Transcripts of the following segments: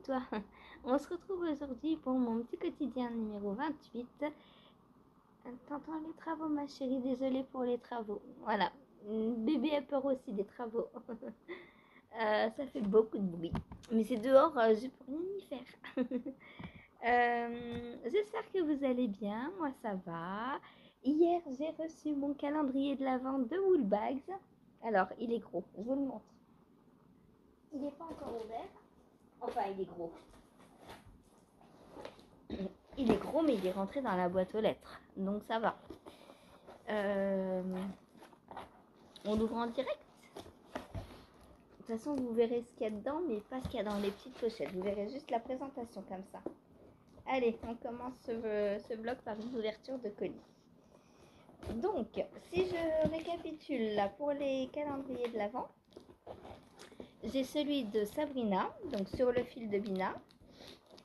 toi. On se retrouve aujourd'hui pour mon petit quotidien numéro 28. T'entends les travaux ma chérie, désolée pour les travaux. Voilà, bébé a peur aussi des travaux. Ça fait beaucoup de bruit. Mais c'est dehors, je peux rien y faire. J'espère que vous allez bien, moi ça va. Hier j'ai reçu mon calendrier de l'Avent de Woolbags. Alors il est gros, je vous le montre. Il n'est pas encore ouvert. Enfin il est gros. Il est gros mais il est rentré dans la boîte aux lettres. Donc ça va. On l'ouvre en direct. De toute façon vous verrez ce qu'il y a dedans mais pas ce qu'il y a dans les petites pochettes. Vous verrez juste la présentation comme ça. Allez, on commence ce vlog par une ouverture de colis. Donc, si je récapitule là pour les calendriers de l'Avent, j'ai celui de Sabrina, donc sur le fil de Bina,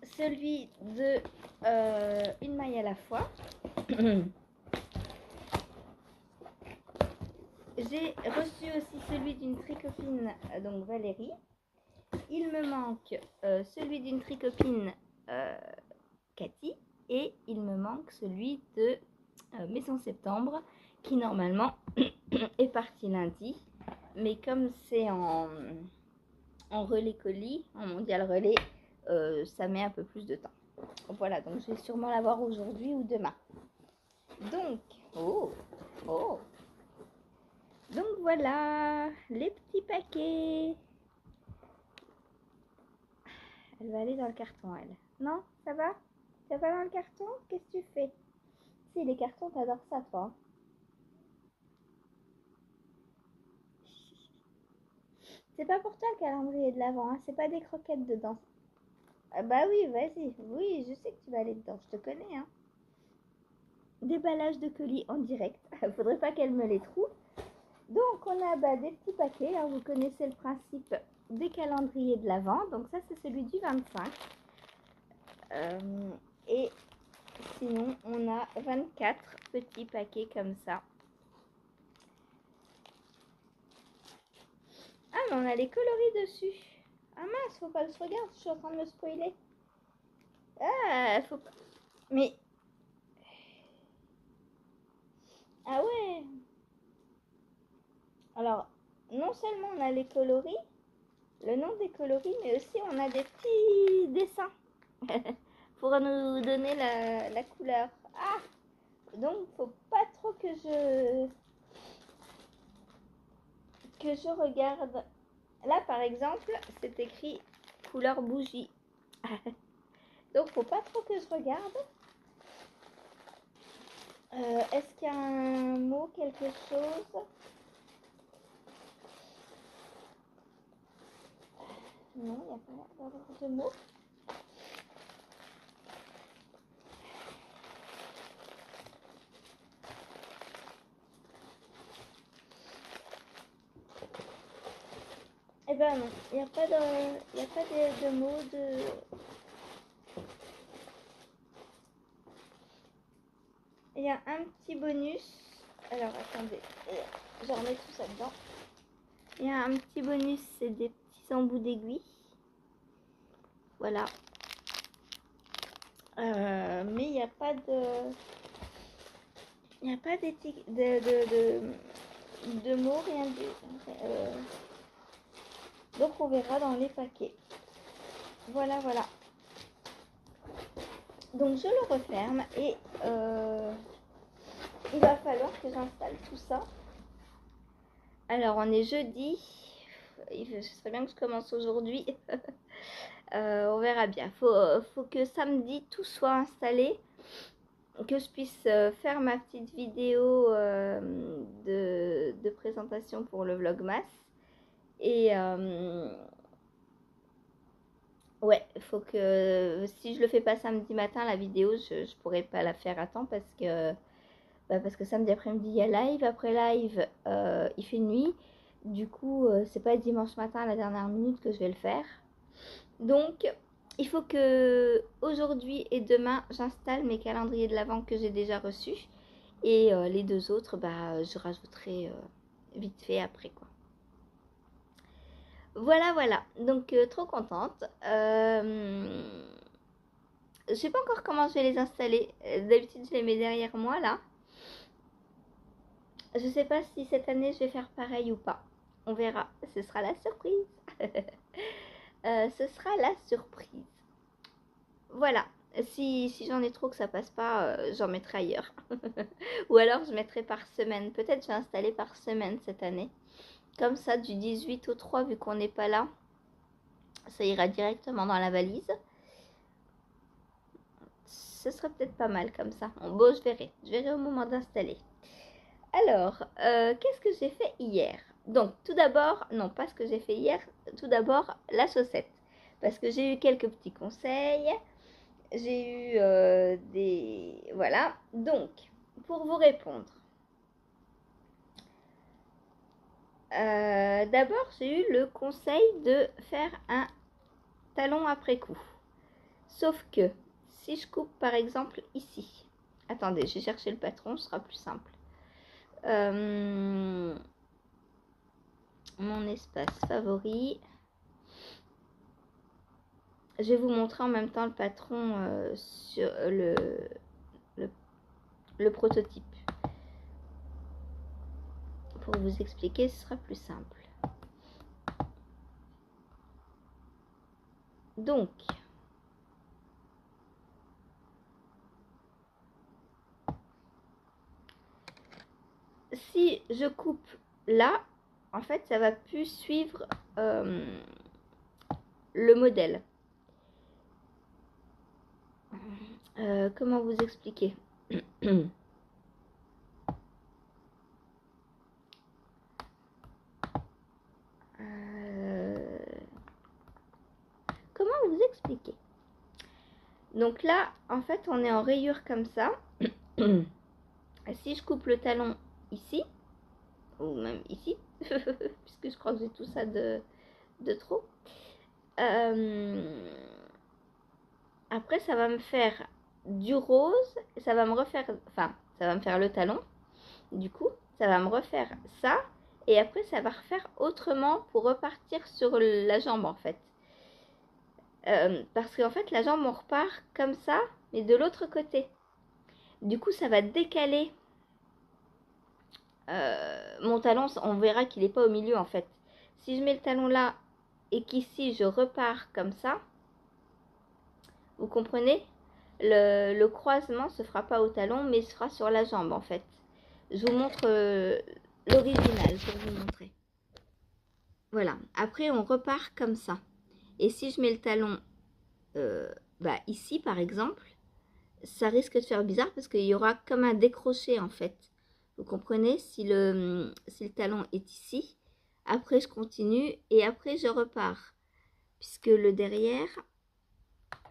celui de Une maille à la fois. J'ai reçu aussi celui d'une tricopine, donc Valérie. Il me manque celui d'une tricopine Cathy. Et il me manque celui de Maison Septembre, qui normalement est parti lundi. Mais comme c'est en relais colis, en mondial relais, ça met un peu plus de temps. Voilà, donc je vais sûrement l'avoir aujourd'hui ou demain. Donc, donc voilà, les petits paquets. Elle va aller dans le carton, elle. Non, ça va? Ça va dans le carton? Qu'est-ce que tu fais? Si, les cartons, t'adores ça, toi. C'est pas pour toi le calendrier de l'Avent, hein? C'est pas des croquettes dedans. Ah bah oui, vas-y. Oui, je sais que tu vas aller dedans, je te connais, hein. Déballage de colis en direct. Faudrait pas qu'elle me les trouve. Donc, on a des petits paquets. Hein. Vous connaissez le principe des calendriers de l'Avent. Donc, ça, c'est celui du 25. Et sinon, on a 24 petits paquets comme ça. Ah, mais on a les coloris dessus. Ah mince, faut pas que je regarde, je suis en train de me spoiler. Ah, faut pas... Mais... Ah ouais. Alors, non seulement on a les coloris, le nom des coloris, mais aussi on a des petits dessins pour nous donner la couleur. Ah, donc faut pas trop que je regarde. Là par exemple, c'est écrit couleur bougie. Donc faut pas trop que je regarde. Est-ce qu'il y a un mot, quelque chose? Non, il n'y a pas l'air d'avoir de mots. Eh ben non, il n'y a pas de mots de... Il y a un petit bonus. Alors attendez, je remets tout ça dedans. Il y a un petit bonus, c'est des petits embouts d'aiguille. Voilà. Mais il n'y a pas de... Il n'y a pas de mots, rien du... Donc on verra dans les paquets. Voilà, voilà. Donc je le referme et il va falloir que j'installe tout ça. Alors on est jeudi. Ce serait bien que je commence aujourd'hui. On verra bien. Faut que samedi tout soit installé. Que je puisse faire ma petite vidéo de présentation pour le vlogmas. Et ouais, il faut que si je le fais pas samedi matin, la vidéo, je pourrais pas la faire à temps parce que samedi après-midi, il y a live. Après live, il fait nuit. Du coup, c'est pas dimanche matin à la dernière minute que je vais le faire. Donc, il faut que aujourd'hui et demain, j'installe mes calendriers de l'Avent que j'ai déjà reçus. Et les deux autres, je rajouterai vite fait après, quoi. Voilà. Donc, trop contente. Je sais pas encore comment je vais les installer. D'habitude, je les mets derrière moi, là. Je sais pas si cette année, je vais faire pareil ou pas. On verra. Ce sera la surprise. Ce sera la surprise. Voilà. Si j'en ai trop que ça passe pas, j'en mettrai ailleurs. Ou alors, je mettrai par semaine. Peut-être je vais installer par semaine cette année. Comme ça, du 18 au 3, vu qu'on n'est pas là, ça ira directement dans la valise. Ce serait peut-être pas mal comme ça. Bon, je verrai. Je verrai au moment d'installer. Alors, qu'est-ce que j'ai fait hier? Donc, tout d'abord, non, pas ce que j'ai fait hier. Tout d'abord, la chaussette. Parce que j'ai eu quelques petits conseils. J'ai eu des... Voilà. Donc, pour vous répondre. D'abord, j'ai eu le conseil de faire un talon après coup. Sauf que, si je coupe par exemple ici. Attendez, j'ai cherché le patron, ce sera plus simple. Mon espace favori. Je vais vous montrer en même temps le patron sur le prototype. Pour vous expliquer, ce sera plus simple. Donc, si je coupe là, en fait, ça va plus suivre le modèle. Comment vous expliquer? Comment vous expliquer? Donc là, en fait, on est en rayure comme ça. Si je coupe le talon ici, ou même ici, puisque je crois que j'ai tout ça de trop. Après, ça va me faire du rose, ça va me refaire, enfin, ça va me faire le talon. Du coup, ça va me refaire ça, et après, ça va refaire autrement pour repartir sur la jambe, en fait. Parce qu'en fait, la jambe, on repart comme ça, mais de l'autre côté. Du coup, ça va décaler mon talon. On verra qu'il n'est pas au milieu, en fait. Si je mets le talon là, et qu'ici, je repars comme ça, vous comprenez? Le croisement se fera pas au talon, mais se fera sur la jambe, en fait. Je vous montre l'original pour vous montrer. Voilà. Après, on repart comme ça. Et si je mets le talon ici, par exemple, ça risque de faire bizarre parce qu'il y aura comme un décroché, en fait. Vous comprenez? Si le talon est ici, après, je continue et après, je repars. Puisque le derrière,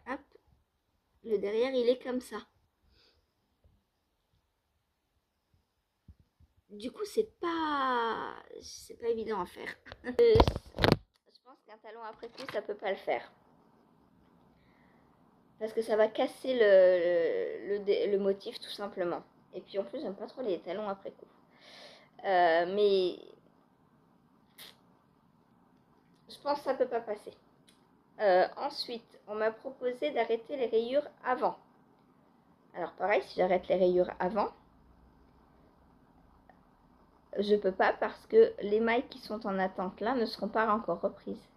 hop, le derrière, il est comme ça. Du coup, c'est pas évident à faire. Je pense qu'un talon après coup, ça peut pas le faire. Parce que ça va casser le motif tout simplement. Et puis en plus, j'aime pas trop les talons après coup. Mais je pense que ça peut pas passer. Ensuite, on m'a proposé d'arrêter les rayures avant. Alors pareil, si j'arrête les rayures avant, je peux pas parce que les mailles qui sont en attente là ne seront pas encore reprises.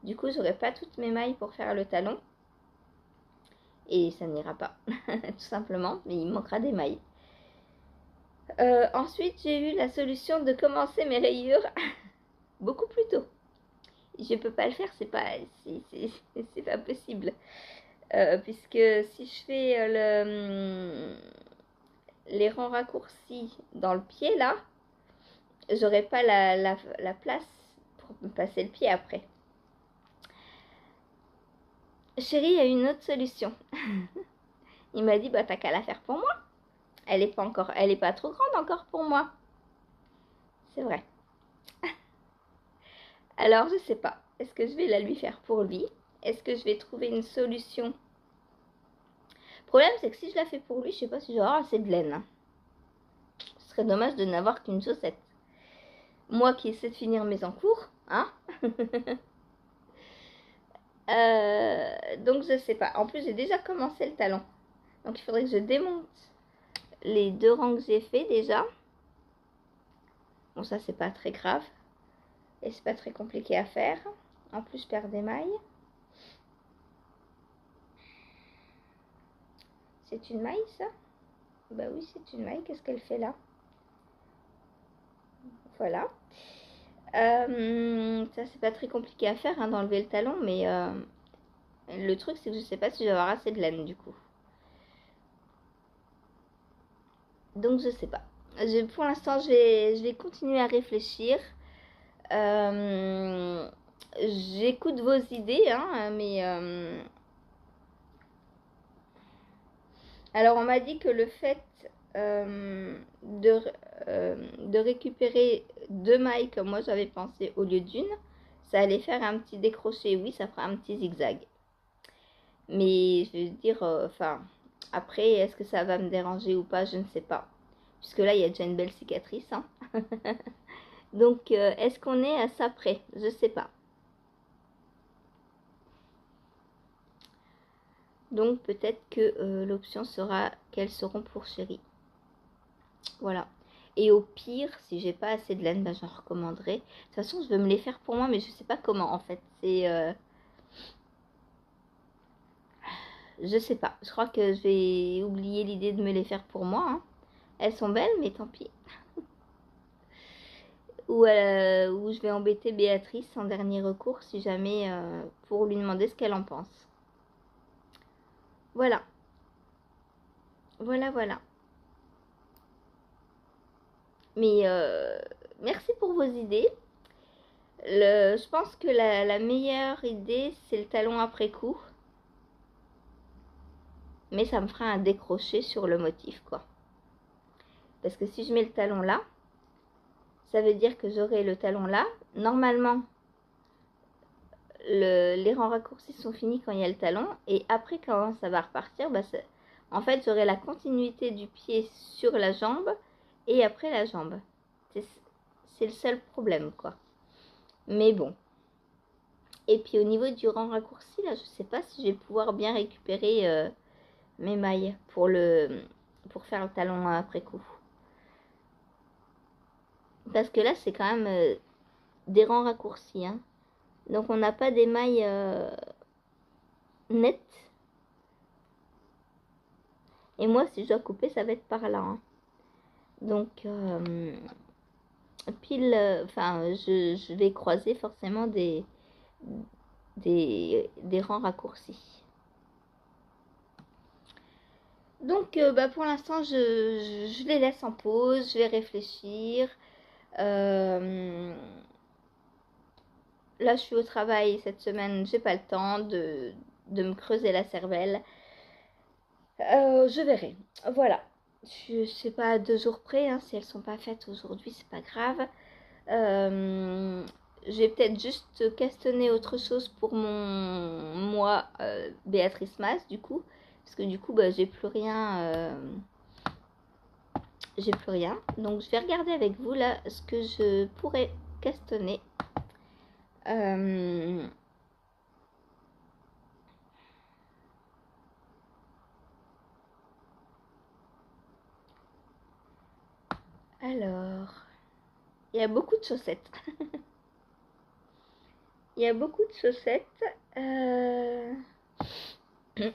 Du coup, j'aurai pas toutes mes mailles pour faire le talon. Et ça n'ira pas, tout simplement, mais il manquera des mailles. Ensuite, j'ai eu la solution de commencer mes rayures beaucoup plus tôt. Je peux pas le faire, c'est pas possible. Puisque si je fais les rangs raccourcis dans le pied là, j'aurai pas la place pour me passer le pied après. Chérie a une autre solution. Il m'a dit, bah t'as qu'à la faire pour moi. Elle est pas trop grande encore pour moi. C'est vrai. Alors, je sais pas. Est-ce que je vais la lui faire pour lui? Est-ce que je vais trouver une solution? Le problème, c'est que si je la fais pour lui, je sais pas si j'aurai assez de laine. Ce serait dommage de n'avoir qu'une chaussette. Moi qui essaie de finir mes encours, hein? Donc je sais pas. En plus j'ai déjà commencé le talon. Donc il faudrait que je démonte les 2 rangs que j'ai fait déjà. Bon ça c'est pas très grave. Et c'est pas très compliqué à faire. En plus je perds des mailles. C'est une maille ça? Bah oui c'est une maille. Qu'est-ce qu'elle fait là? Voilà. Ça c'est pas très compliqué à faire hein, d'enlever le talon. Mais le truc c'est que je sais pas si je vais avoir assez de laine du coup. Donc je sais pas. Pour l'instant je vais continuer à réfléchir. J'écoute vos idées, hein, mais alors on m'a dit que le fait de récupérer 2 mailles comme moi j'avais pensé au lieu d'une, ça allait faire un petit décroché. Oui, ça fera un petit zigzag. Mais je veux dire, enfin, après, est-ce que ça va me déranger ou pas, je ne sais pas. Puisque là, il y a déjà une belle cicatrice. Hein. Donc, est-ce qu'on est à ça près? Je sais pas. Donc peut-être que l'option sera qu'elles seront pour Chérie. Voilà. Et au pire, si j'ai pas assez de laine, ben, j'en recommanderai. De toute façon, je veux me les faire pour moi, mais je sais pas comment en fait. Je sais pas. Je crois que je vais oublier l'idée de me les faire pour moi. Hein. Elles sont belles, mais tant pis. Ou je vais embêter Béatrice en dernier recours si jamais pour lui demander ce qu'elle en pense. Voilà. Voilà. Mais merci pour vos idées. Je pense que la meilleure idée, c'est le talon après coup. Mais ça me fera un décroché sur le motif, quoi. Parce que si je mets le talon là, ça veut dire que j'aurai le talon là. Normalement, les rangs raccourcis sont finis quand il y a le talon. Et après, quand ça va repartir, bah, en fait, j'aurai la continuité du pied sur la jambe et après la jambe. C'est le seul problème, quoi. Mais bon. Et puis au niveau du rang raccourci, là, je sais pas si je vais pouvoir bien récupérer mes mailles pour faire le talon après coup. Parce que là, c'est quand même des rangs raccourcis. Hein. Donc on n'a pas des mailles nettes. Et moi, si je dois couper, ça va être par là. Hein. Donc, pile, enfin, je vais croiser forcément des rangs raccourcis. Donc, bah, pour l'instant, je les laisse en pause, je vais réfléchir. Là, je suis au travail cette semaine, j'ai pas le temps de me creuser la cervelle. Je verrai. Voilà. Je sais pas à 2 jours près, hein, si elles sont pas faites aujourd'hui, c'est pas grave. Je vais peut-être juste questionner autre chose pour moi, Béatrice Mas, du coup. Parce que du coup, bah, j'ai plus rien. J'ai plus rien. Donc, je vais regarder avec vous, là, ce que je pourrais questionner. Alors, il y a beaucoup de chaussettes. Il y a beaucoup de chaussettes.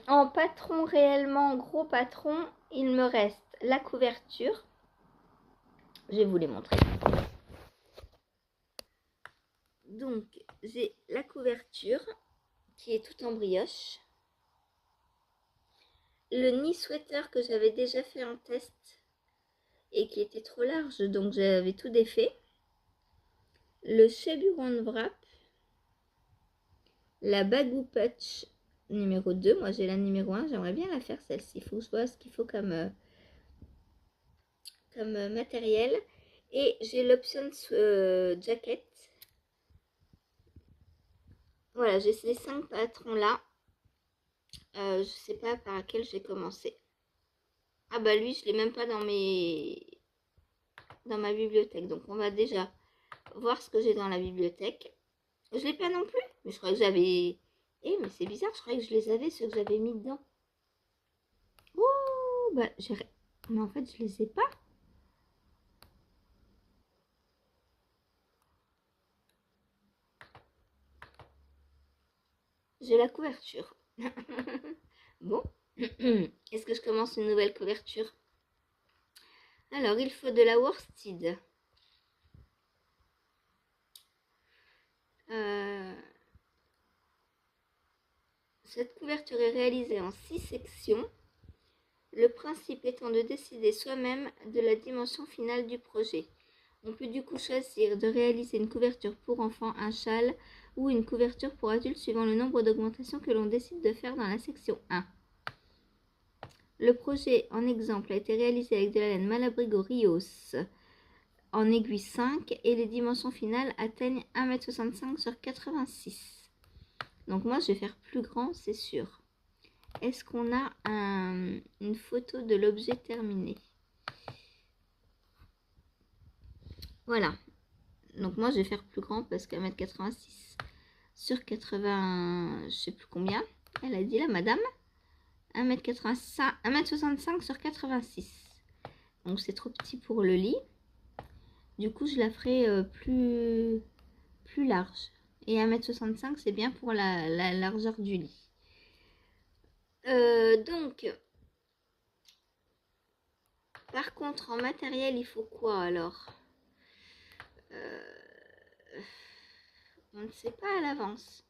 En patron réellement, gros patron, il me reste la couverture. Je vais vous les montrer. Donc, j'ai la couverture qui est tout en brioche. Le knee sweater que j'avais déjà fait en test et qui était trop large, donc j'avais tout défait. Le Cheburon Wrap. La Bagou Patch numéro 2. Moi, j'ai la numéro 1. J'aimerais bien la faire, celle-ci. Il faut que je vois ce qu'il faut comme matériel. Et j'ai l'option jacket. Voilà, j'ai ces 5 patrons-là. Je sais pas par laquelle j'ai commencé. Ah bah lui, je l'ai même pas dans ma bibliothèque. Donc, on va déjà voir ce que j'ai dans la bibliothèque. Je l'ai pas non plus. Mais je crois que j'avais Eh, mais c'est bizarre, je croyais que je les avais, ceux que j'avais mis dedans. Oh, bah, mais en fait, je les ai pas. J'ai la couverture. Bon. Est-ce que je commence une nouvelle couverture? Alors, il faut de la worsted. Cette couverture est réalisée en 6 sections. Le principe étant de décider soi-même de la dimension finale du projet. On peut du coup choisir de réaliser une couverture pour enfants, un châle ou une couverture pour adultes suivant le nombre d'augmentations que l'on décide de faire dans la section 1. Le projet en exemple a été réalisé avec de la laine Malabrigo Rios en aiguille 5 et les dimensions finales atteignent 1,65 m sur 86. Donc moi je vais faire plus grand, c'est sûr. Est-ce qu'on a une photo de l'objet terminé? Voilà. Donc moi je vais faire plus grand parce qu'à 1,86 m sur 80, je sais plus combien, elle a dit la madame, 1,65 m sur 86. Donc c'est trop petit pour le lit. Du coup je la ferai plus large. Et 1,65 m c'est bien pour la largeur du lit. Donc, par contre en matériel il faut quoi alors? On ne sait pas à l'avance.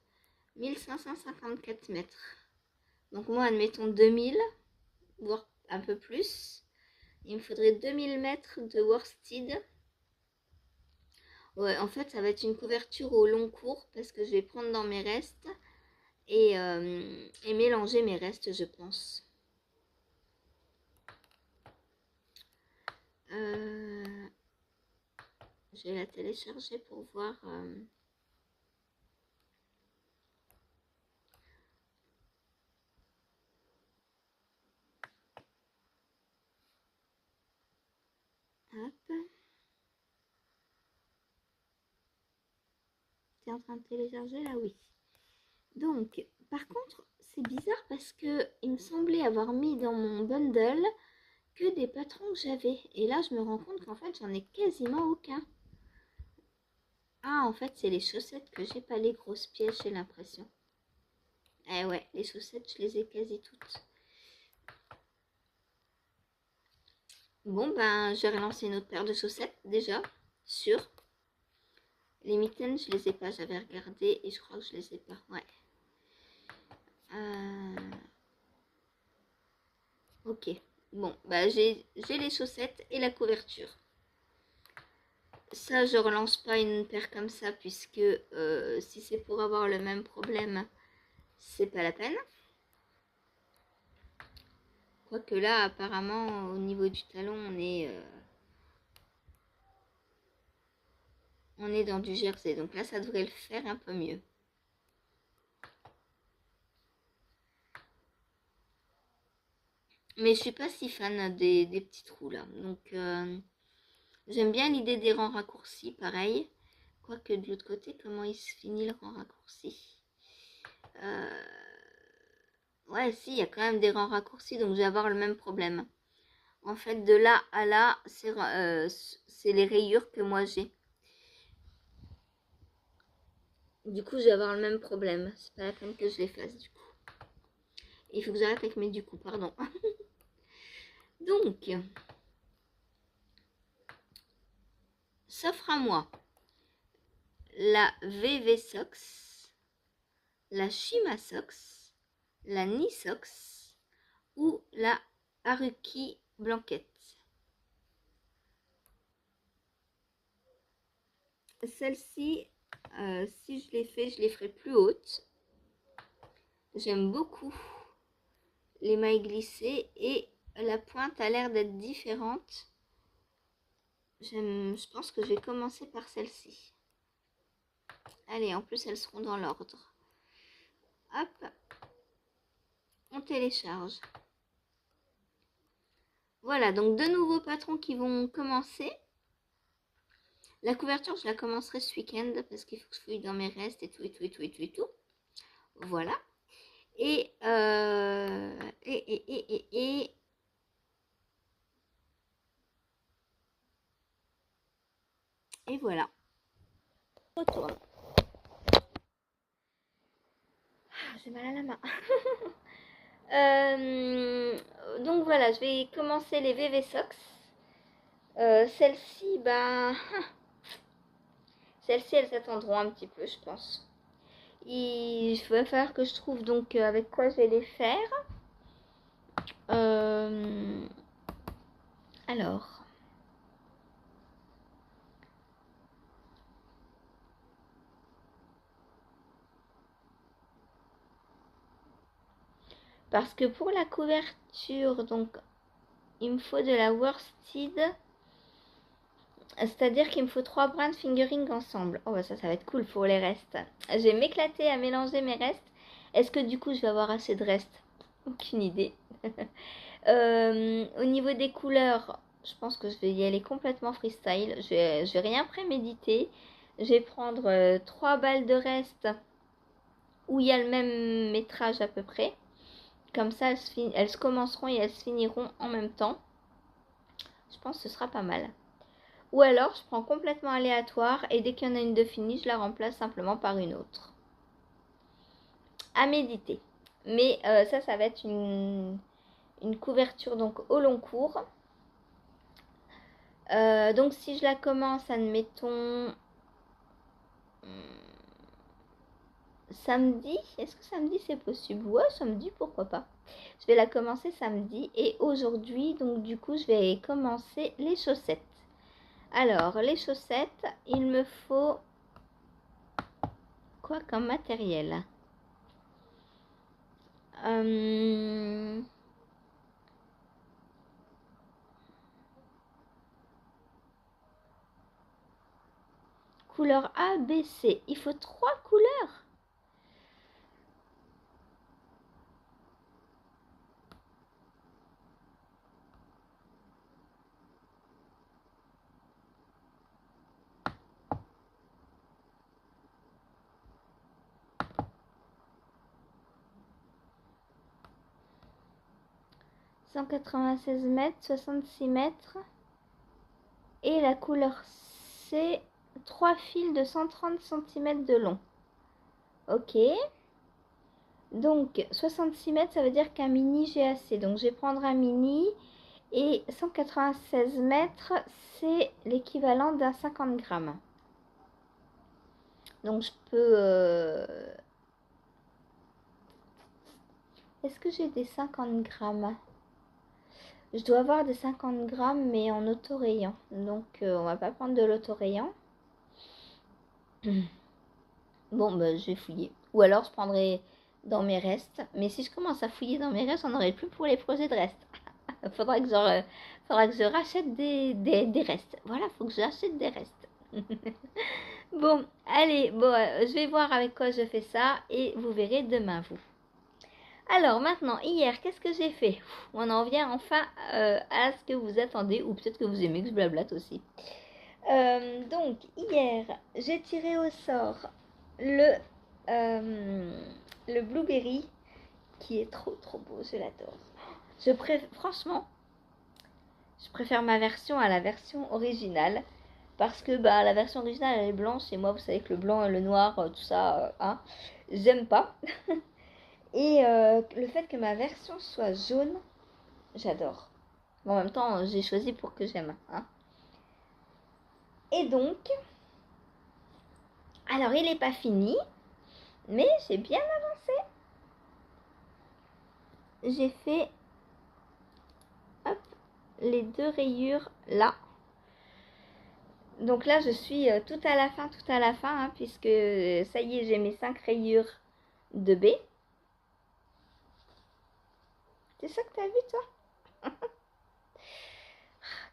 1554 mètres. Donc moi, admettons 2000, voire un peu plus. Il me faudrait 2000 mètres de worsted. Ouais, en fait, ça va être une couverture au long cours parce que je vais prendre dans mes restes et mélanger mes restes, je pense. Je vais la télécharger pour voir. Hop. T'es en train de télécharger là? Oui. Donc, par contre, c'est bizarre parce que il me semblait avoir mis dans mon bundle que des patrons que j'avais. Et là, je me rends compte qu'en fait, j'en ai quasiment aucun. Ah, en fait, c'est les chaussettes que j'ai pas, les grosses pièces, j'ai l'impression. Eh ouais, les chaussettes, je les ai quasi toutes. Bon, ben, je vais relancer une autre paire de chaussettes, déjà, sûr. Les mitaines, je les ai pas, j'avais regardé et je crois que je les ai pas, ouais. Ok, bon, bah j'ai les chaussettes et la couverture. Ça, je relance pas une paire comme ça puisque si c'est pour avoir le même problème, c'est pas la peine. Quoique là, apparemment, au niveau du talon, on est dans du jersey. Donc là, ça devrait le faire un peu mieux. Mais je suis pas si fan des petits trous là. Donc j'aime bien l'idée des rangs raccourcis, pareil. Quoique de l'autre côté, comment il se finit le rang raccourci? Ouais, si, il y a quand même des rangs raccourcis, donc je vais avoir le même problème. En fait, de là à là, c'est les rayures que moi j'ai. Du coup, je vais avoir le même problème. C'est pas la peine que je les fasse du coup. Il faut que j'arrête avec mes du coup, pardon. Donc, s'offre à moi la VV Sox, la Shima Sox, la Nisox ou la Haruki Blanquette. Celle-ci, si je les fais, je les ferai plus hautes. J'aime beaucoup les mailles glissées et la pointe a l'air d'être différente. Je pense que je vais commencer par celle-ci. Allez, en plus elles seront dans l'ordre. Hop, on télécharge. Voilà, donc deux nouveaux patrons qui vont commencer. La couverture, je la commencerai ce week-end parce qu'il faut que je fouille dans mes restes et tout. Voilà. Et, et voilà. Retourne. J'ai mal à la main. Donc voilà, je vais commencer les VV Socks. Celles-ci, bah, celles-ci, elles s'attendront un petit peu, je pense. Il va falloir que je trouve donc avec quoi je vais les faire. Alors. Parce que pour la couverture, donc, il me faut de la worsted. C'est-à-dire qu'il me faut 3 brins de fingering ensemble. Oh bah ça va être cool pour les restes. Je vais m'éclater à mélanger mes restes. Est-ce que du coup je vais avoir assez de restes? Aucune idée. Au niveau des couleurs, je pense que je vais y aller complètement freestyle. Je vais rien préméditer. Je vais prendre 3 balles de reste où il y a le même métrage à peu près. Comme ça, elles se commenceront et elles se finiront en même temps. Je pense que ce sera pas mal. Ou alors, je prends complètement aléatoire et dès qu'il y en a une de finie, je la remplace simplement par une autre. À méditer. Mais ça va être une couverture donc au long cours. Donc si je la commence, admettons, samedi, est-ce que samedi c'est possible? Ouais, samedi, pourquoi pas. Je vais la commencer samedi et aujourd'hui, donc du coup, je vais commencer les chaussettes. Alors, les chaussettes, il me faut quoi comme matériel? Couleur A, B, C. Il faut 3 couleurs. « 196 mètres, 66 mètres. Et la couleur C, 3 fils de 130 cm de long. Ok. Donc, 66 mètres, ça veut dire qu'un mini, j'ai assez. Donc, je vais prendre un mini. Et 196 mètres, c'est l'équivalent d'un 50 grammes. Donc, je peux... Est-ce que j'ai des 50 grammes? Je dois avoir des 50 grammes, mais en autorayant. Donc, on va pas prendre de l'autorayant. Bon, bah, je vais fouiller. Ou alors, je prendrai dans mes restes. Mais si je commence à fouiller dans mes restes, on n'aurait plus pour les projets de restes. faudra que je rachète des restes. Voilà, faut que j'achète des restes. Bon, allez, bon, je vais voir avec quoi je fais ça et vous verrez demain, vous. Alors maintenant, hier, qu'est-ce que j'ai fait? On en vient enfin à ce que vous attendez, ou peut-être que vous aimez que je blablate aussi. Donc, hier, j'ai tiré au sort le Blueberry, qui est trop beau, je l'adore. Franchement, je préfère ma version à la version originale. Parce que bah, la version originale, elle est blanche. Et moi, vous savez que le blanc et le noir, tout ça, hein, j'aime pas. Et le fait que ma version soit jaune, j'adore. Bon, en même temps, j'ai choisi pour que j'aime. Hein. Et donc, alors il n'est pas fini, mais j'ai bien avancé. J'ai fait hop, les 2 rayures là. Donc là, je suis tout à la fin, hein, puisque ça y est, j'ai mes 5 rayures de B. C'est ça que t'as vu, toi?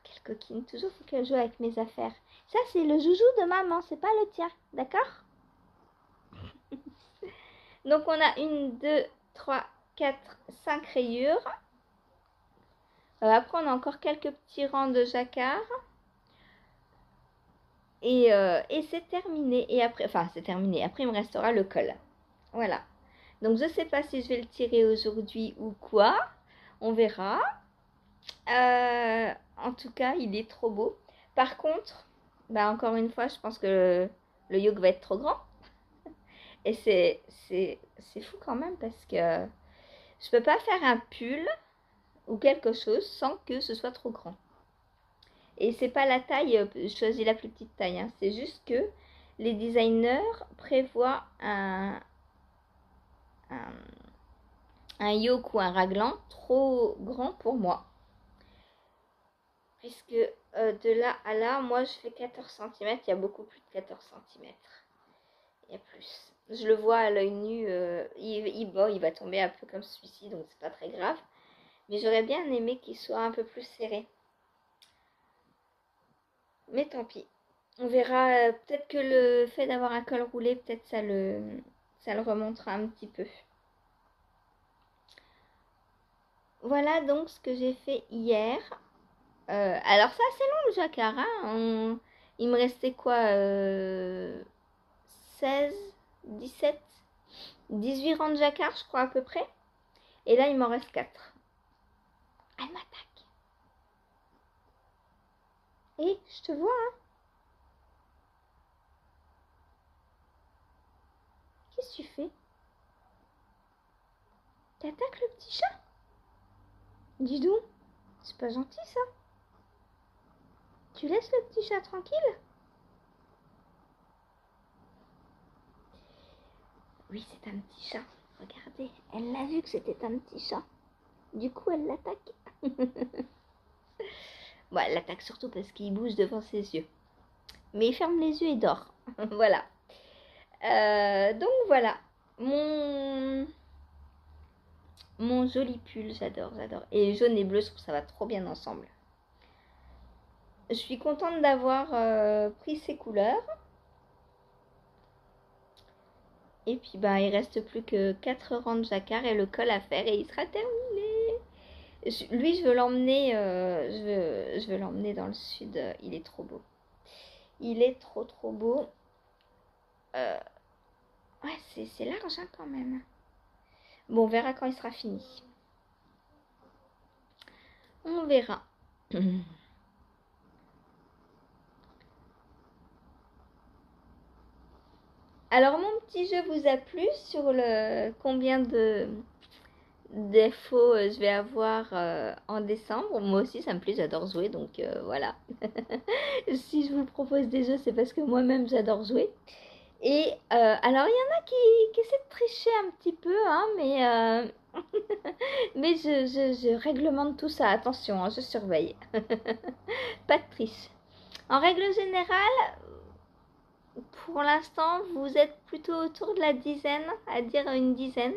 Quelle coquine, toujours faut qu'elle joue avec mes affaires. Ça, c'est le joujou de maman, c'est pas le tien, d'accord? Donc, on a 1, 2, 3, 4, 5 rayures. Après, on a encore quelques petits rangs de jacquard. Et c'est terminé. Et après, enfin, c'est terminé. Après, il me restera le col. Voilà. Donc je sais pas si je vais le tirer aujourd'hui ou quoi. On verra. En tout cas, il est trop beau. Par contre, bah encore une fois, je pense que le yoke va être trop grand. Et c'est fou quand même parce que je peux pas faire un pull ou quelque chose sans que ce soit trop grand. Et c'est pas la taille, je choisis la plus petite taille, hein. C'est juste que les designers prévoient un, un yoke ou un raglan trop grand pour moi. Puisque de là à là, moi je fais 14 cm, il y a beaucoup plus de 14 cm. Il y a plus. Je le vois à l'œil nu, il va tomber un peu comme celui-ci, donc c'est pas très grave. Mais j'aurais bien aimé qu'il soit un peu plus serré. Mais tant pis. On verra, peut-être que le fait d'avoir un col roulé, peut-être ça le remontera un petit peu. Voilà donc ce que j'ai fait hier. Alors c'est assez long le jacquard, hein. Il me restait quoi 16, 17, 18 rangs de jacquard, je crois à peu près. Et là, il m'en reste 4. Elle m'attaque. Et je te vois, hein. Qu'est-ce que tu fais? T'attaques le petit chat? Dis donc, c'est pas gentil ça. Tu laisses le petit chat tranquille? Oui, c'est un petit chat. Regardez, elle l'a vu que c'était un petit chat. Du coup, elle l'attaque. Bon, elle l'attaque surtout parce qu'il bouge devant ses yeux. Mais il ferme les yeux et dort. Voilà. Donc voilà. Mon joli pull, j'adore. Et jaune et bleu, je trouve que ça va trop bien ensemble. Je suis contente d'avoir pris ces couleurs. Et puis bah il reste plus que 4 rangs de jacquard et le col à faire et il sera terminé. Lui je veux l'emmener je veux l'emmener dans le sud, il est trop beau. Il est trop beau. Ouais, c'est large hein, quand même. Bon, on verra quand il sera fini. On verra. Alors mon petit jeu vous a plu sur le combien de défauts je vais avoir en décembre. Moi aussi ça me plaît, j'adore jouer donc voilà. Si je vous propose des jeux c'est parce que moi-même j'adore jouer. Et alors il y en a qui essaient de tricher un petit peu hein, mais je réglemente tout ça, attention, hein, je surveille. Pas de triche. En règle générale, pour l'instant, vous êtes plutôt autour de la dizaine, à dire une dizaine.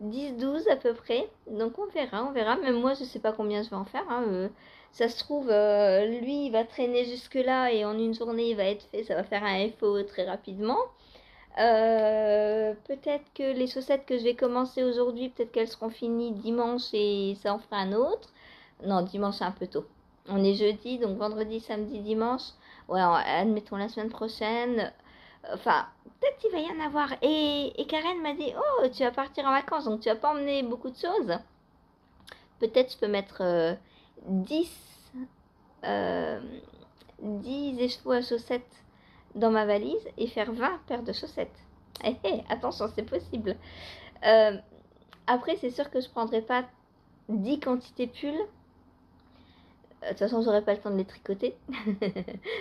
10-12 à peu près. Donc on verra. Même moi, je sais pas combien je vais en faire, hein. Ça se trouve, lui, il va traîner jusque-là et en une journée, il va être fait. Ça va faire un FO très rapidement. Peut-être que les chaussettes que je vais commencer aujourd'hui, peut-être qu'elles seront finies dimanche et ça en fera un autre. Non, dimanche c'est un peu tôt. On est jeudi, donc vendredi, samedi, dimanche. Ouais, admettons la semaine prochaine. Enfin, peut-être qu'il va y en avoir. Et Karen m'a dit, oh, tu vas partir en vacances, donc tu vas pas emmener beaucoup de choses. Peut-être je peux mettre 10, euh, 10 écheveaux à chaussettes dans ma valise et faire 20 paires de chaussettes. Attention, c'est possible. Euh, Après, c'est sûr que je prendrai pas 10 quantités pulls. De toute façon, j'aurai pas le temps de les tricoter.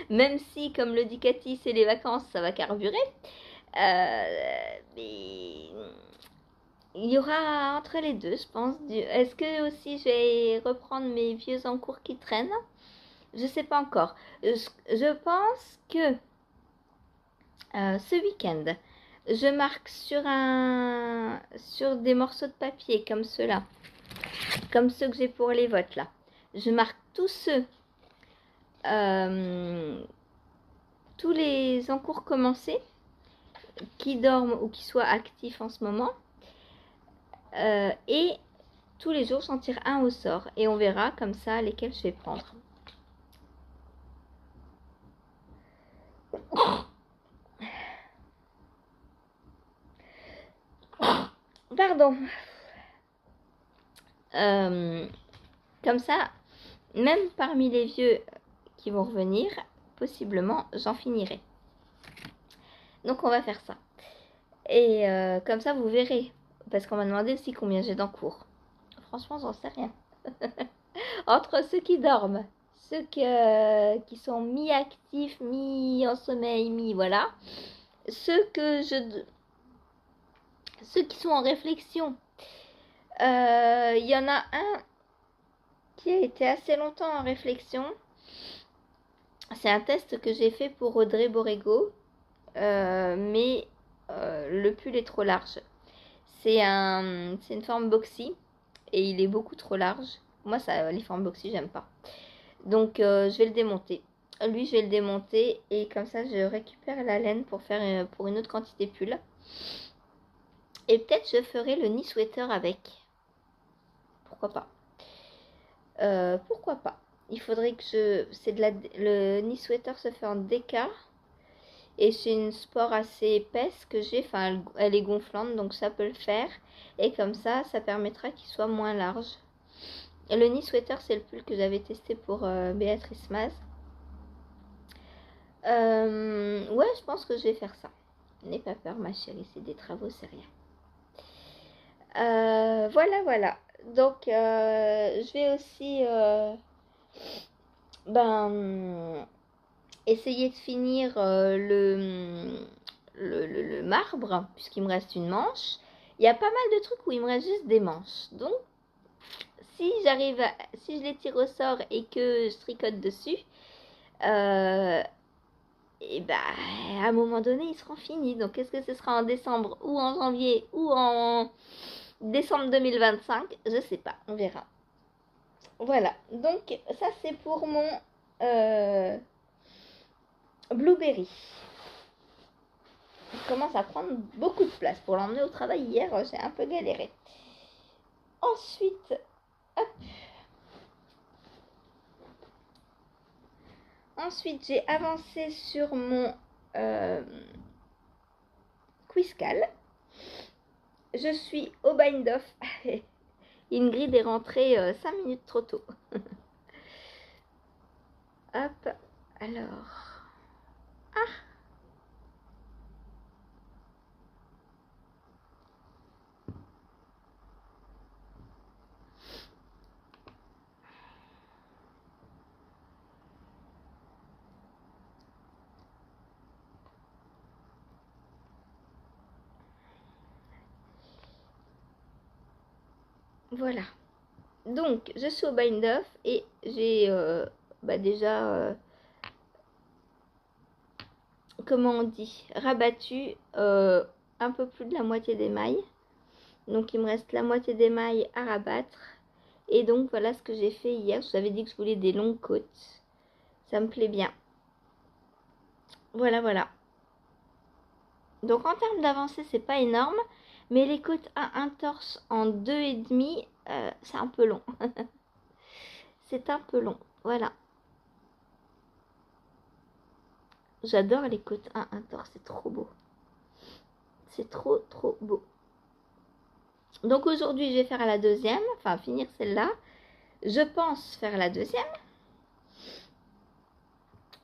Même si, comme le dit Cathy, c'est les vacances, ça va carburer. Mais il y aura entre les deux, je pense. Est-ce que aussi je vais reprendre mes vieux encours qui traînent? Je sais pas encore. Je pense que ce week-end, je marque sur des morceaux de papier comme ceux-là, comme ceux que j'ai pour les votes là. Je marque tous les encours commencés qui dorment ou qui soient actifs en ce moment. Et tous les jours, j'en tire un au sort. Et on verra comme ça lesquels je vais prendre. Pardon. Comme ça, même parmi les vieux qui vont revenir, possiblement, j'en finirai. Donc, on va faire ça. Et comme ça, vous verrez. Parce qu'on m'a demandé aussi combien j'ai d'encours. Franchement, j'en sais rien. Entre ceux qui dorment, ceux qui sont mi-actifs, mi-en sommeil, mi-voilà. Ceux qui sont en réflexion. Il y en a un qui a été assez longtemps en réflexion. C'est un test que j'ai fait pour Audrey Borrego. Mais le pull est trop large. C'est une forme boxy et il est beaucoup trop large. Moi, les formes boxy, j'aime pas. Donc, je vais le démonter. Lui, je vais le démonter et comme ça, je récupère la laine pour faire pour une autre quantité pull. Et peut-être je ferai le knee sweater avec. Pourquoi pas. Pourquoi pas. Il faudrait que le knee sweater se fait en DK. Et c'est une sport assez épaisse que j'ai. Enfin, elle est gonflante, donc ça peut le faire. Et comme ça permettra qu'il soit moins large. Et le knee sweater, c'est le pull que j'avais testé pour Béatrice Maz. Ouais, je pense que je vais faire ça. N'aie pas peur, ma chérie, c'est des travaux, c'est rien. Voilà. Donc, je vais aussi essayer de finir le marbre, puisqu'il me reste une manche. Il y a pas mal de trucs où il me reste juste des manches. Donc, si je les tire au sort et que je tricote dessus, et à un moment donné, ils seront finis. Donc, est-ce que ce sera en décembre ou en janvier ou en décembre 2025? Je sais pas, on verra. Voilà, donc ça c'est pour mon blueberry. Il commence à prendre beaucoup de place. Pour l'emmener au travail hier, j'ai un peu galéré. Ensuite, hop. Ensuite, j'ai avancé sur mon Quizcal. Je suis au bind-off. Ingrid est rentrée 5 minutes trop tôt. Hop, alors. Ah! Voilà. Donc, je suis au bind-off et j'ai déjà, comment on dit, rabattu un peu plus de la moitié des mailles. Donc, il me reste la moitié des mailles à rabattre. Et donc, voilà ce que j'ai fait hier. Je vous avais dit que je voulais des longues côtes. Ça me plaît bien. Voilà. Donc, en termes d'avancée, c'est pas énorme. Mais les côtes à un torse en 2,5, c'est un peu long. C'est un peu long. Voilà. J'adore les côtes à un torse. C'est trop beau. C'est trop beau. Donc, aujourd'hui, je vais faire la deuxième. Enfin, finir celle-là. Je pense faire la deuxième.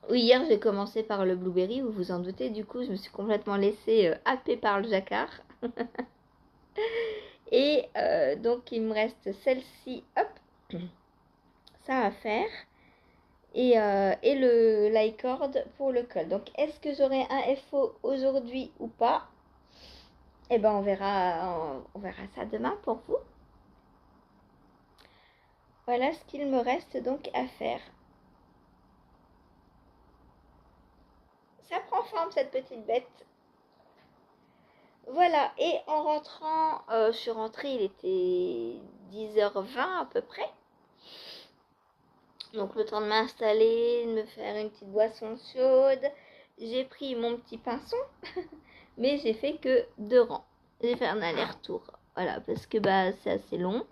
Oui, hier, j'ai commencé par le blueberry, vous vous en doutez. Du coup, je me suis complètement laissée happer par le jacquard. Et donc, il me reste celle-ci, hop, ça à faire. Et le lie-cord pour le col. Donc, est-ce que j'aurai un FO aujourd'hui ou pas? Eh ben, on verra ça demain pour vous. Voilà ce qu'il me reste donc à faire. Ça prend forme, cette petite bête. Voilà, et en rentrant, je suis rentrée, il était 10h20 à peu près. Donc le temps de m'installer, de me faire une petite boisson chaude. J'ai pris mon petit pinceau, mais j'ai fait que 2 rangs. J'ai fait un aller-retour, voilà, parce que c'est assez long.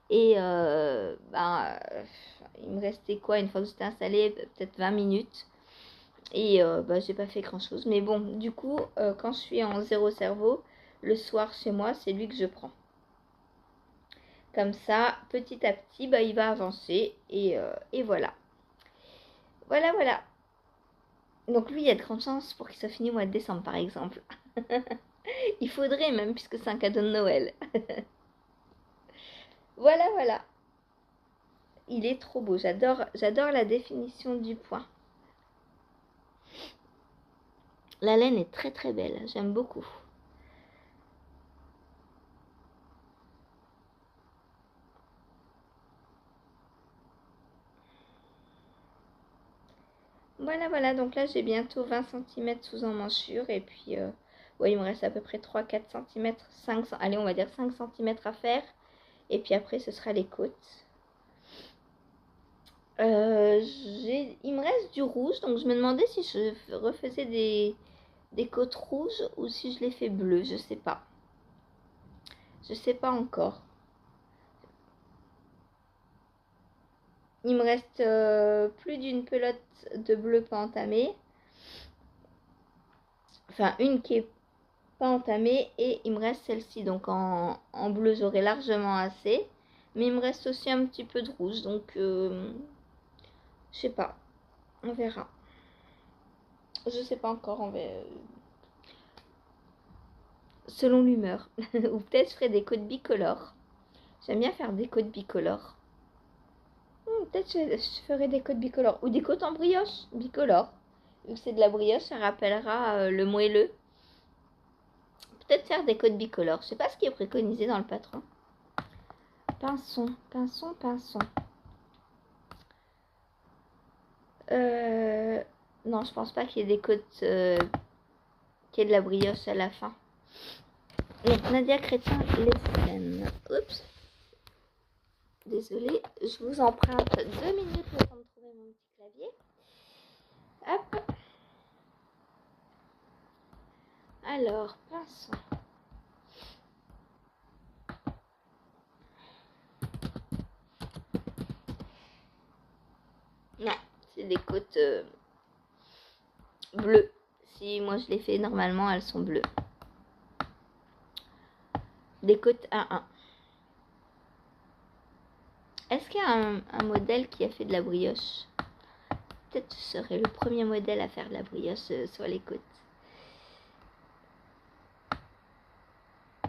Et il me restait quoi, une fois que j'étais installée, peut-être 20 minutes. Et j'ai pas fait grand chose. Mais bon, du coup, quand je suis en zéro cerveau, le soir chez moi, c'est lui que je prends. Comme ça, petit à petit, bah, il va avancer et voilà. Voilà. Donc lui, il y a de grandes chances pour qu'il soit fini au mois de décembre, par exemple. Il faudrait même, puisque c'est un cadeau de Noël. Voilà. Il est trop beau. J'adore la définition du point. La laine est très très belle. J'aime beaucoup. Voilà. Donc là, j'ai bientôt 20 cm sous emmanchure. Et puis, ouais, il me reste à peu près 3-4 cm. Allez, on va dire 5 cm à faire. Et puis après, ce sera les côtes. Il me reste du rouge. Donc, je me demandais si je refaisais des côtes rouges ou si je les fais bleues. Je sais pas. Je sais pas encore. Il me reste plus d'une pelote de bleu pas entamée. Enfin, une qui est pas entamée et il me reste celle-ci. Donc en bleu, j'aurai largement assez. Mais il me reste aussi un petit peu de rouge. Donc, je sais pas. On verra. Je sais pas encore. On verra. Selon l'humeur. Ou peut-être je ferai des côtes bicolores. J'aime bien faire des côtes bicolores. Peut-être je ferai des côtes bicolores. Ou des côtes en brioche bicolores. Vu que c'est de la brioche, ça rappellera le moelleux. Peut-être faire des côtes bicolores. Je sais pas ce qui est préconisé dans le patron. Pinson. Non, je pense pas qu'il y ait des côtes qu'il y ait de la brioche à la fin. Donc, Nadia Chrétien, les scènes. Oups. Désolée, je vous emprunte 2 minutes pour me trouver mon petit clavier. Hop. Alors, pinson. Non, c'est des côtes bleues. Si moi je les fais normalement, elles sont bleues. Des côtes A1. Est-ce qu'il y a un modèle qui a fait de la brioche? Peut-être que ce serait le premier modèle à faire de la brioche sur les côtes.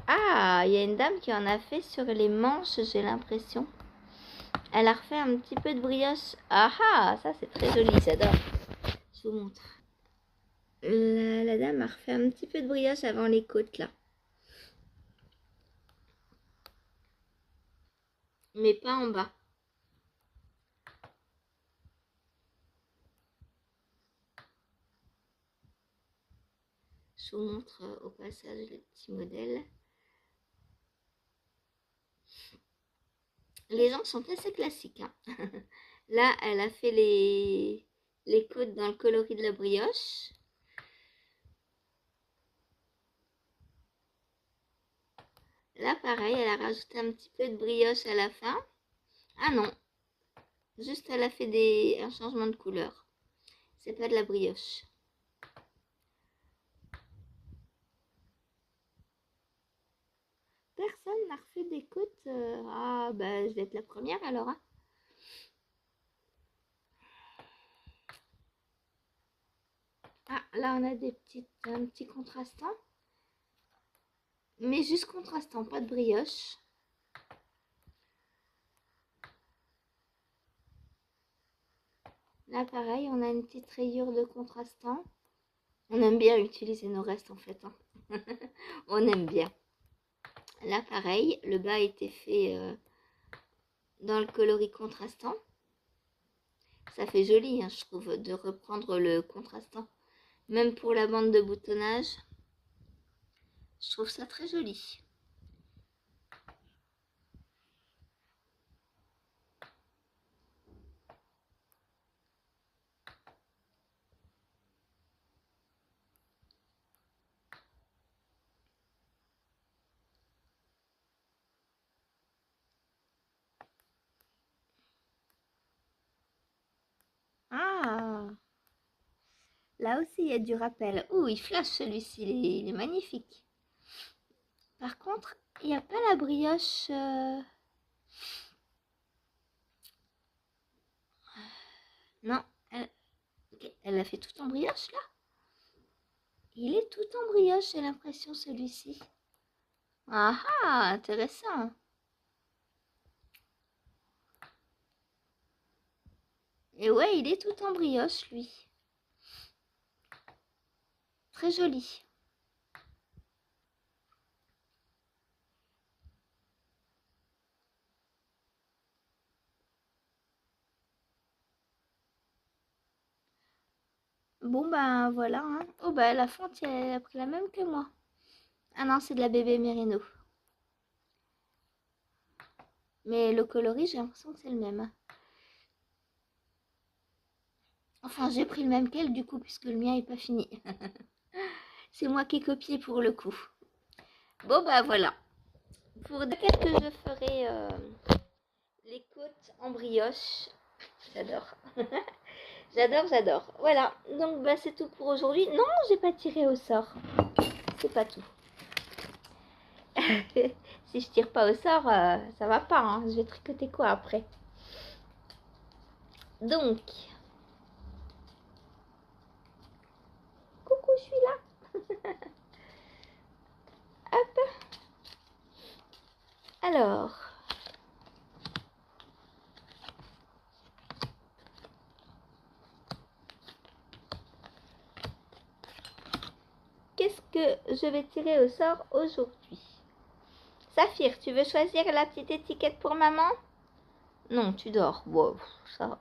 Ah, il y a une dame qui en a fait sur les manches, j'ai l'impression. Elle a refait un petit peu de brioche. Ah, ça c'est très joli, j'adore. Je vous montre. La dame a refait un petit peu de brioche avant les côtes là. Mais pas en bas. Je vous montre au passage le petit modèle. Les gens sont assez classiques. Hein. Là, elle a fait les côtes dans le coloris de la brioche. Là, pareil, elle a rajouté un petit peu de brioche à la fin. Ah non, juste elle a fait un changement de couleur. C'est pas de la brioche. Personne n'a refait des côtes. Ah, bah, je vais être la première alors. Hein. Ah, là, on a un petit contrastant. Mais juste contrastant, pas de brioche. Là, pareil, on a une petite rayure de contrastant. On aime bien utiliser nos restes en fait. Hein. On aime bien. Là, pareil, le bas a été fait dans le coloris contrastant. Ça fait joli, hein, je trouve, de reprendre le contrastant. Même pour la bande de boutonnage, je trouve ça très joli. Ah, là aussi il y a du rappel. Ouh, il flash celui-ci, il est magnifique. Par contre, il n'y a pas la brioche. Non, elle a fait tout en brioche là. Il est tout en brioche, j'ai l'impression, celui-ci. Ah ah, intéressant. Et ouais, il est tout en brioche, lui. Très joli. Bon, ben voilà. Hein. Oh, bah la fonte, elle a pris la même que moi. Ah non, c'est de la bébé Merino. Mais le coloris, j'ai l'impression que c'est le même. Enfin, j'ai pris le même qu'elle, du coup, puisque le mien n'est pas fini. C'est moi qui ai copié pour le coup. Bon, bah voilà. Pour qu'est-ce que je ferai les côtes en brioche. J'adore. J'adore. Voilà. Donc, bah, c'est tout pour aujourd'hui. Non, j'ai pas tiré au sort. C'est pas tout. Si je tire pas au sort, ça va pas. Hein. Je vais tricoter quoi après? Donc, coucou, je suis là. Hop. Alors, qu'est-ce que je vais tirer au sort aujourd'hui? Saphir, tu veux choisir la petite étiquette pour maman? Non, tu dors. Wow, ça va.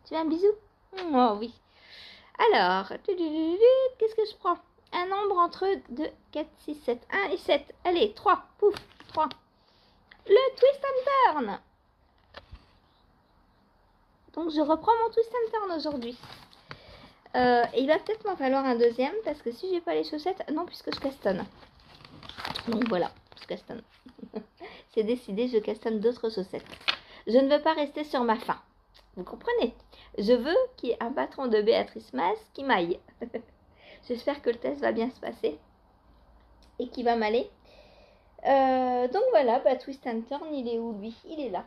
Tu veux un bisou? Oh oui. Alors, qu'est-ce que je prends? Un nombre entre 2, 4, 6, 7. 1 et 7. Allez, 3. Pouf, 3. Le twist and turn. Donc, je reprends mon twist and turn aujourd'hui. Il va peut-être m'en falloir un deuxième parce que si j'ai pas les chaussettes, non, puisque je castonne. Donc voilà, je castonne. C'est décidé, je castonne d'autres chaussettes. Je ne veux pas rester sur ma faim. Vous comprenez? Je veux qu'il y ait un patron de Béatrice Mas qui m'aille. J'espère que le test va bien se passer et qu'il va m'aller. Donc voilà, bah, twist and turn, il est où lui? Il est là.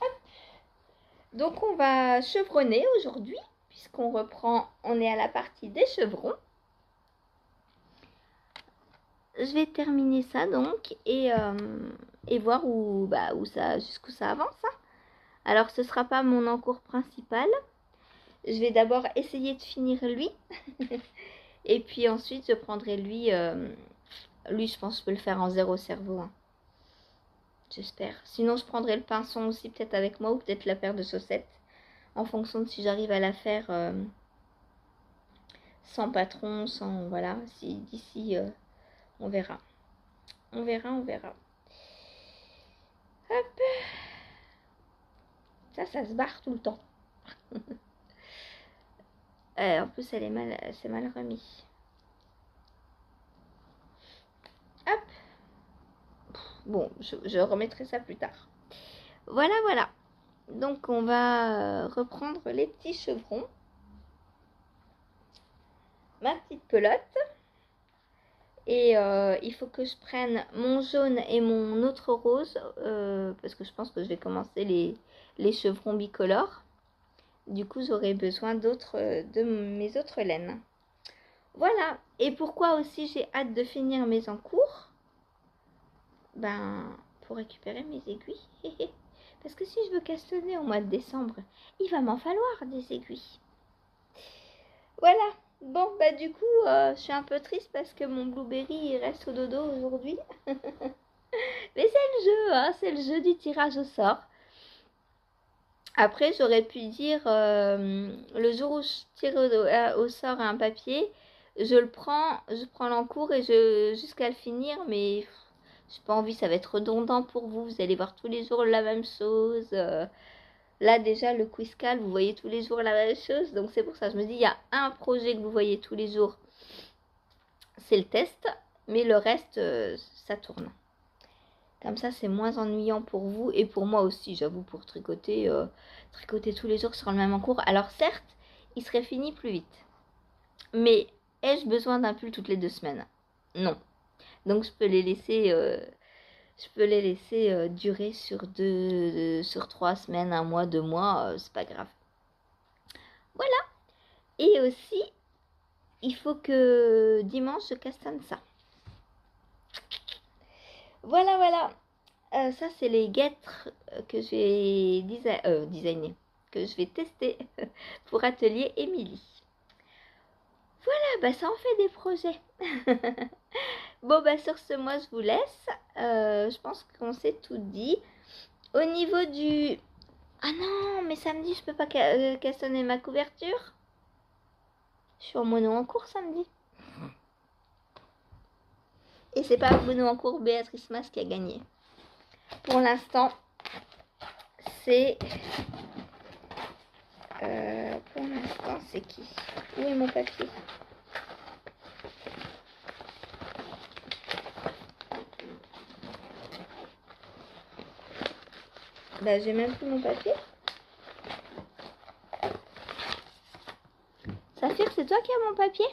Hop. Donc on va chevronner aujourd'hui, puisqu'on reprend, on est à la partie des chevrons. Je vais terminer ça donc et voir jusqu'où ça avance. Hein. Alors ce sera pas mon encours principal. Je vais d'abord essayer de finir lui. Et puis ensuite je prendrai lui. Lui je pense que je peux le faire en 0 cerveau. Hein. J'espère. Sinon je prendrai le pinceau aussi peut-être avec moi ou peut-être la paire de chaussettes. En fonction de si j'arrive à la faire sans patron, sans... Voilà. Si d'ici... on verra. On verra. Hop. Ça se barre tout le temps. En plus, c'est mal remis. Hop. Bon, je remettrai ça plus tard. Voilà. Donc, on va reprendre les petits chevrons. Ma petite pelote. Et il faut que je prenne mon jaune et mon autre rose. Parce que je pense que je vais commencer les chevrons bicolores. Du coup, j'aurai besoin de mes autres laines. Voilà. Et pourquoi aussi j'ai hâte de finir mes encours? Ben, pour récupérer mes aiguilles. Parce que si je veux castonner au mois de décembre, il va m'en falloir des aiguilles. Voilà. Bon, bah du coup, je suis un peu triste parce que mon blueberry il reste au dodo aujourd'hui. Mais c'est le jeu, hein, c'est le jeu du tirage au sort. Après, j'aurais pu dire, le jour où je tire au sort un papier, je prends l'encours et jusqu'à le finir, mais j'ai pas envie, ça va être redondant pour vous. Vous allez voir tous les jours la même chose. Là, déjà, le Quizcal, vous voyez tous les jours la même chose. Donc, c'est pour ça, je me dis, il y a un projet que vous voyez tous les jours, c'est le test. Mais le reste, ça tourne. Comme ça, c'est moins ennuyant pour vous et pour moi aussi, j'avoue, pour tricoter tous les jours sur le même encours. Alors certes, il serait fini plus vite. Mais ai-je besoin d'un pull toutes les 2 semaines? Non. Donc je peux les laisser Je peux les laisser durer sur 3 semaines, 1 mois, 2 mois, c'est pas grave. Voilà. Et aussi, il faut que dimanche, je cassonne ça. Voilà, voilà. Ça, c'est les guêtres que je vais designer, que je vais tester pour Atelier Émilie. Voilà, bah ça en fait des projets. Bon, bah sur ce, moi, je vous laisse. Je pense qu'on s'est tout dit. Au niveau du... Ah non, mais samedi, je peux pas cassonner ma couverture. Je suis en mono en cours samedi. Et c'est pas mono en cours Béatrice Mas qui a gagné. Pour l'instant, c'est... pour l'instant, c'est qui? Où est mon papier? Bah, j'ai même plus mon papier. Saphir, c'est toi qui as mon papier?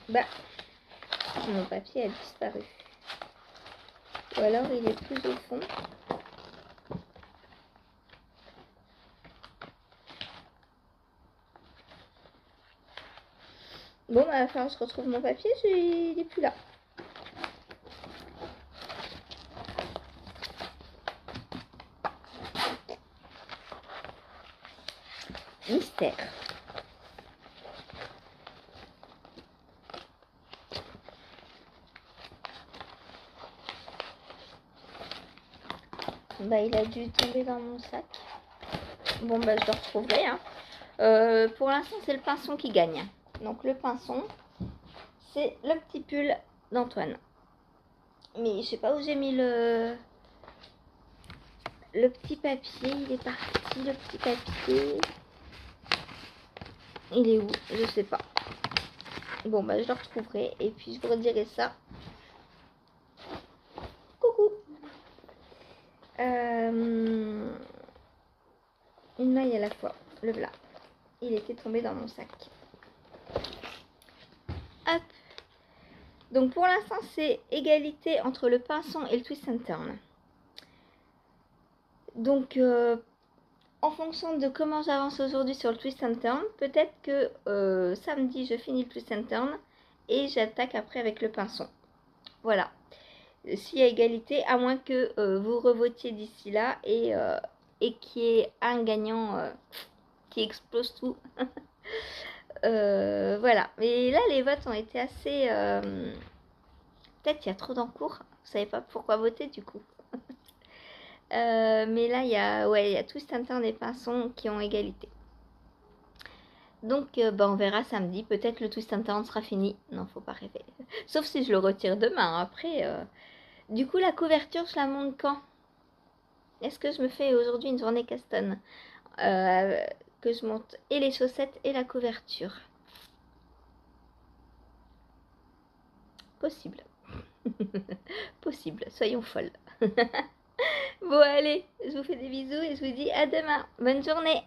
Bah, mon papier a disparu. Ou alors il est plus au fond. Bon, bah, enfin, je retrouve mon papier, il est plus là. Mystère. Bah, il a dû tomber dans mon sac. Bon, bah, je le retrouverai. Hein. Pour l'instant, c'est le pinson qui gagne. Donc, le pinson, c'est le petit pull d'Antoine. Mais je sais pas où j'ai mis le petit papier. Il est parti, le petit papier. Il est où? Je sais pas. Bon, bah, je le retrouverai. Et puis, je vous redirai ça. Coucou. Une maille à la fois. Le voilà. Il était tombé dans mon sac. Hop. Donc, pour l'instant, c'est égalité entre le pinson et le twist and turn. Donc, en fonction de comment j'avance aujourd'hui sur le twist and turn, peut-être que samedi, je finis le twist and turn et j'attaque après avec le pinson. Voilà. S'il y a égalité, à moins que vous revotiez d'ici là et qu'il y ait un gagnant qui explose tout. Voilà. Mais là, les votes ont été assez... Peut-être qu'il y a trop d'encours. Vous savez pas pourquoi voter du coup. Mais là, il y a twist and turn et pinson qui ont égalité. Donc, bah, on verra samedi. Peut-être le twist and turn sera fini. Non, faut pas rêver. Sauf si je le retire demain. Après, du coup, la couverture, je la monte quand? Est-ce que je me fais aujourd'hui une journée Caston que je monte et les chaussettes et la couverture? Possible. Possible. Soyons folles. Bon, allez, je vous fais des bisous et je vous dis à demain. Bonne journée.